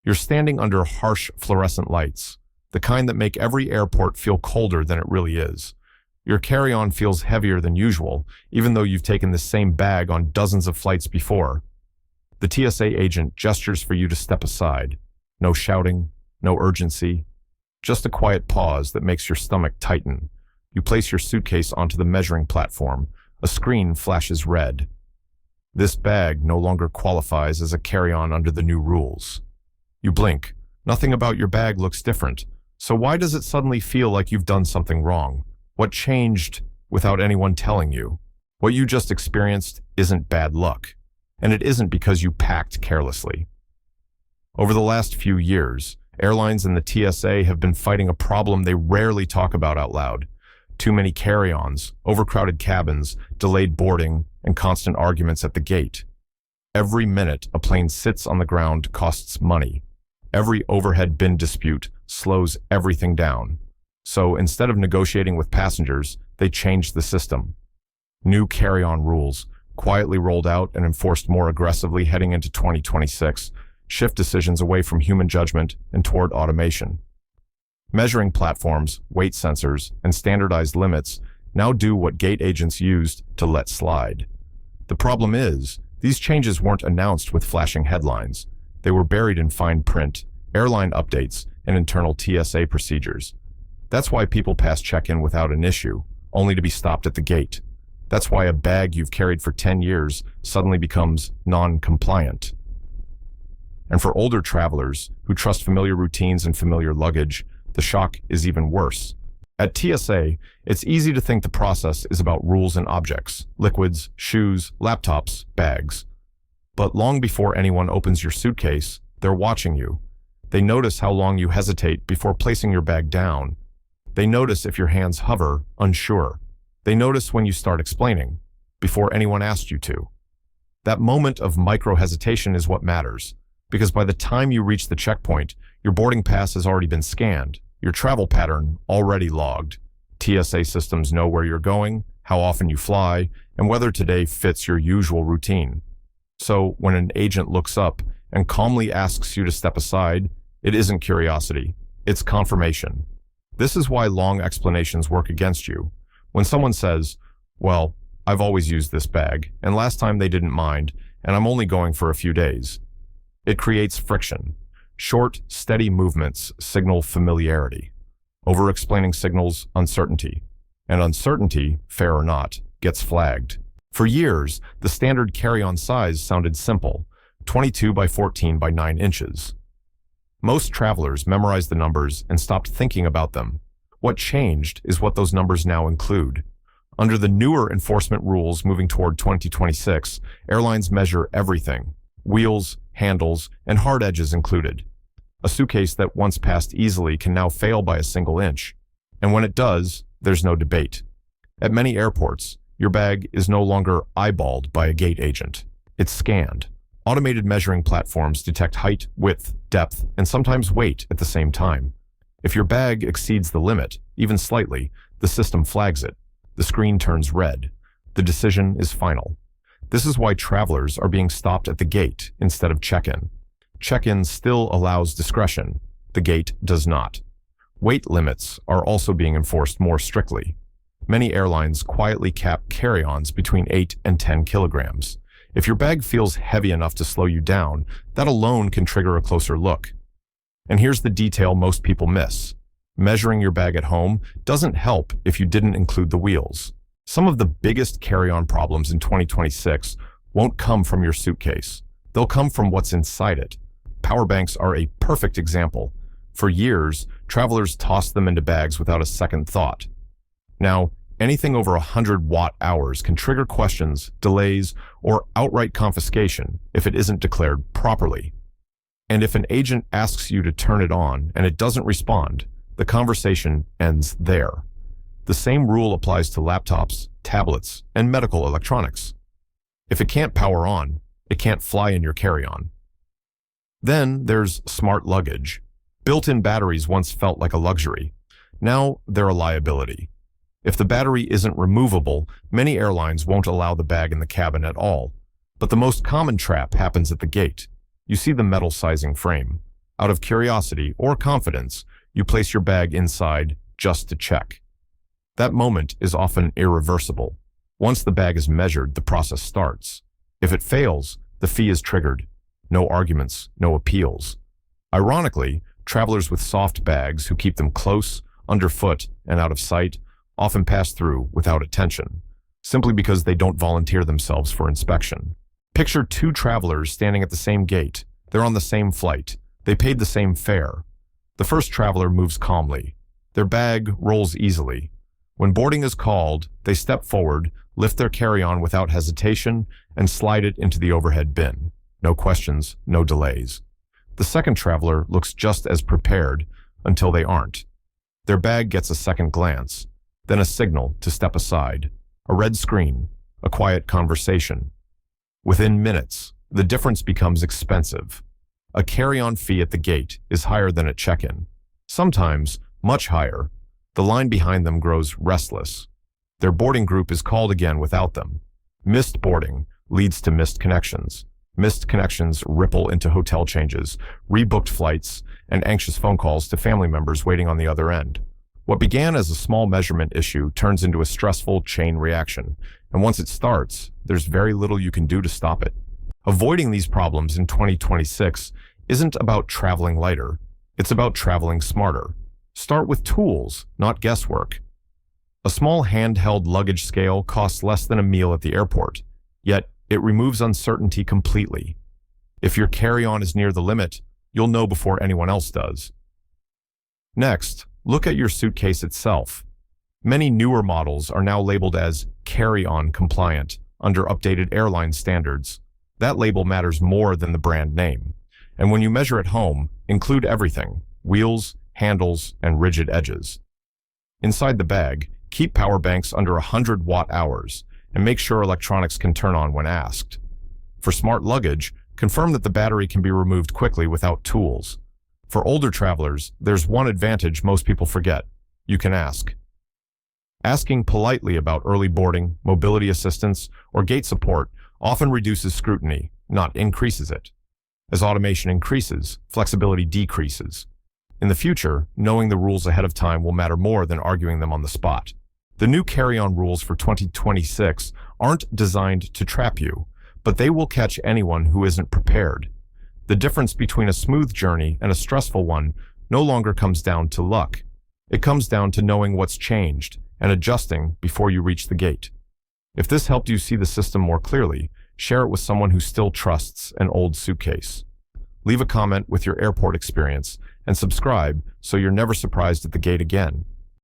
You're standing under harsh fluorescent lights, the kind that make every airport feel colder than it really is. Your carry-on feels heavier than usual, even though you've taken the same bag on dozens of flights before. The TSA agent gestures for you to step aside. No shouting, no urgency, just a quiet pause that makes your stomach tighten. You place your suitcase onto the measuring platform. A screen flashes red. This bag no longer qualifies as a carry-on under the new rules. You blink. Nothing about your bag looks different. So why does it suddenly feel like you've done something wrong? What changed without anyone telling you? What you just experienced isn't bad luck, and it isn't because you packed carelessly. Over the last few years, airlines and the TSA have been fighting a problem they rarely talk about out loud. Too many carry-ons, overcrowded cabins, delayed boarding, and constant arguments at the gate. Every minute a plane sits on the ground costs money. Every overhead bin dispute slows everything down. So instead of negotiating with passengers, they changed the system. New carry-on rules, quietly rolled out and enforced more aggressively heading into 2026, shift decisions away from human judgment and toward automation. Measuring platforms, weight sensors, and standardized limits now do what gate agents used to let slide. The problem is, these changes weren't announced with flashing headlines. They were buried in fine print, airline updates, and internal TSA procedures. That's why people pass check-in without an issue, only to be stopped at the gate. That's why a bag you've carried for 10 years suddenly becomes non-compliant. And for older travelers who trust familiar routines and familiar luggage, the shock is even worse. At TSA, it's easy to think the process is about rules and objects, liquids, shoes, laptops, bags. But long before anyone opens your suitcase, they're watching you. They notice how long you hesitate before placing your bag down. They notice if your hands hover, unsure. They notice when you start explaining, before anyone asked you to. That moment of micro-hesitation is what matters, because by the time you reach the checkpoint, your boarding pass has already been scanned, your travel pattern already logged. TSA systems know where you're going, how often you fly, and whether today fits your usual routine. So when an agent looks up and calmly asks you to step aside, it isn't curiosity, it's confirmation. This is why long explanations work against you. When someone says, well, I've always used this bag, and last time they didn't mind, and I'm only going for a few days. It creates friction. Short, steady movements signal familiarity. Over-explaining signals uncertainty. And uncertainty, fair or not, gets flagged. For years, the standard carry-on size sounded simple, 22 by 14 by 9 inches. Most travelers memorized the numbers and stopped thinking about them. What changed is what those numbers now include. Under the newer enforcement rules moving toward 2026, airlines measure everything, wheels, handles, and hard edges included. A suitcase that once passed easily can now fail by a single inch. And when it does, there's no debate. At many airports, your bag is no longer eyeballed by a gate agent. It's scanned. Automated measuring platforms detect height, width, depth, and sometimes weight at the same time. If your bag exceeds the limit, even slightly, the system flags it. The screen turns red. The decision is final. This is why travelers are being stopped at the gate instead of check-in. Check-in still allows discretion. The gate does not. Weight limits are also being enforced more strictly. Many airlines quietly cap carry-ons between 8 and 10 kilograms. If your bag feels heavy enough to slow you down, that alone can trigger a closer look. And here's the detail most people miss. Measuring your bag at home doesn't help if you didn't include the wheels. Some of the biggest carry-on problems in 2026 won't come from your suitcase. They'll come from what's inside it. Power banks are a perfect example. For years, travelers tossed them into bags without a second thought. Now, anything over 100 watt-hours can trigger questions, delays, or outright confiscation if it isn't declared properly. And if an agent asks you to turn it on and it doesn't respond, the conversation ends there. The same rule applies to laptops, tablets, and medical electronics. If it can't power on, it can't fly in your carry-on. Then there's smart luggage. Built-in batteries once felt like a luxury. Now they're a liability. If the battery isn't removable, many airlines won't allow the bag in the cabin at all. But the most common trap happens at the gate. You see the metal sizing frame. Out of curiosity or confidence, you place your bag inside just to check. That moment is often irreversible. Once the bag is measured, the process starts. If it fails, the fee is triggered. No arguments, no appeals. Ironically, travelers with soft bags who keep them close, underfoot, and out of sight often pass through without attention, simply because they don't volunteer themselves for inspection. Picture two travelers standing at the same gate. They're on the same flight. They paid the same fare. The first traveler moves calmly. Their bag rolls easily. When boarding is called, they step forward, lift their carry-on without hesitation, and slide it into the overhead bin. No questions, no delays. The second traveler looks just as prepared until they aren't. Their bag gets a second glance, then a signal to step aside, a red screen, a quiet conversation. Within minutes, the difference becomes expensive. A carry-on fee at the gate is higher than at check-in. Sometimes, much higher. The line behind them grows restless. Their boarding group is called again without them. Missed boarding leads to missed connections. Missed connections ripple into hotel changes, rebooked flights, and anxious phone calls to family members waiting on the other end. What began as a small measurement issue turns into a stressful chain reaction, and once it starts, there's very little you can do to stop it. Avoiding these problems in 2026 isn't about traveling lighter, it's about traveling smarter. Start with tools, not guesswork. A small handheld luggage scale costs less than a meal at the airport, yet it removes uncertainty completely. If your carry-on is near the limit, you'll know before anyone else does. Next, look at your suitcase itself. Many newer models are now labeled as carry-on compliant under updated airline standards. That label matters more than the brand name. And when you measure at home, include everything: wheels, handles, and rigid edges. Inside the bag, keep power banks under 100 watt-hours and make sure electronics can turn on when asked. For smart luggage, confirm that the battery can be removed quickly without tools. For older travelers, there's one advantage most people forget: you can ask. Asking politely about early boarding, mobility assistance, or gate support often reduces scrutiny, not increases it. As automation increases, flexibility decreases. In the future, knowing the rules ahead of time will matter more than arguing them on the spot. The new carry-on rules for 2026 aren't designed to trap you, but they will catch anyone who isn't prepared. The difference between a smooth journey and a stressful one no longer comes down to luck. It comes down to knowing what's changed and adjusting before you reach the gate. If this helped you see the system more clearly, share it with someone who still trusts an old suitcase. Leave a comment with your airport experience and subscribe so you're never surprised at the gate again.